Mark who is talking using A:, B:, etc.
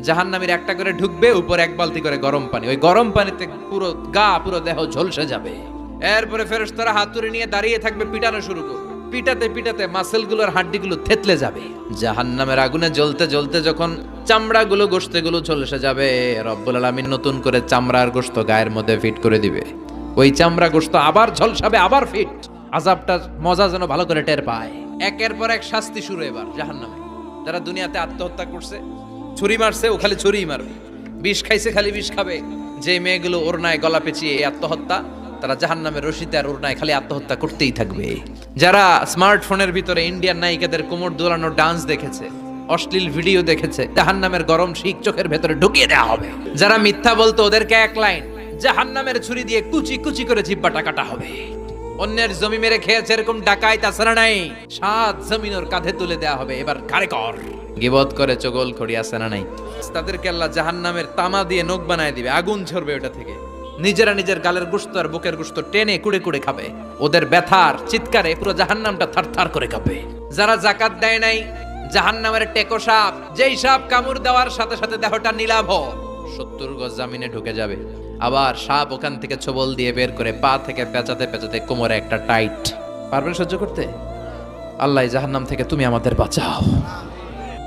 A: জাহান্নামীর একটা করে ঢুকবে, উপর এক বালতি করে গরম পানি, ওই গরম পানিতে পুরো গা পুরো দেহ ঝলসে যাবে। এরপরে ফেরেশতারা হাতুড়ি নিয়ে দাঁড়িয়ে থাকবে, পিটানো শুরু করবে। পিটাতে পিটাতে মাসেলগুলোর হাড্ডিগুলো থেতলে যাবে। জাহান্নামের আগুনে জ্বলতে জ্বলতে যখন চামড়াগুলো গোশতগুলো ঝলসে যাবে, রব্বুল আলামিন নতুন করে চামড়ার গোশত গায়ের মধ্যে ফিট করে দিবে। ওই চামড়া গোশত আবার ঝলসাবে, আবার ফিট। আযাবটার মজা যেন ভালো করে টের পায়। একের পর এক শাস্তি শুরু এবার জাহান্নামে। যারা দুনিয়াতে আত্মহত্যা করছে, ছুরি মারছে, ও খালি ছুরিই মারবে, বিষ খাইছে খালি বিষ খাবে। যে মেয়েগুলো ওড়নায় গলা পেঁচিয়ে এই আত্মহত্যা, তারা জাহান্নামের রশিতে আর ওড়নায় খালি আত্মহত্যা করতেই থাকবে। যারা স্মার্টফোনের ভিতরে ইন্ডিয়ান নায়িকাদের কোমর দোলানো ডান্স দেখেছে, অশ্লীল ভিডিও দেখেছে, জাহান্নামের গরম শিক চোখের ভেতরে ঢুকিয়ে দেওয়া হবে। যারা মিথ্যা বলতো, ওদেরকে এক লাইন জাহান্নামের ছুরি দিয়ে কুচি কুচি করে জিহ্বাটা কাটা হবে। অন্যের জমি মেরে খেয়েছে এরকম ডাকাই তাছাড়া নাই, 7 জমিন ওর কাঁধে তুলে দেওয়া হবে। এবার ঘাড়ে কর। গিবত করে চগল খড়ি আছে না নাই, তাদেরকে আল্লাহ জাহান্নামের তামা দিয়ে নখ বানায় দিবে, আগুন ঝরবে ওটা থেকে। নিজেরা নিজের গালের গোশত আর বুকের গোশত টেনে কুড়ে কুড়ে খাবে। ওদের ব্যথার চিৎকারে পুরো জাহান্নামটা থারথার করে কাঁপে। যারা যাকাত দেয় নাই, জাহান্নামের টেকো সাপ, যেই সাপ কামড় দেওয়ার সাথে সাথে দেহটা নীলাভ, 70 গজ জামিনে ঢুকে যাবে। আবার সাপ ওখান থেকে ছোবল দিয়ে বের করে পা থেকে পেঁচাতে পেঁচাতে কোমরে একটা টাইট। পারবেন সহ্য করতে? আল্লাহ জাহান্নাম থেকে তুমি আমাদের বাঁচাও।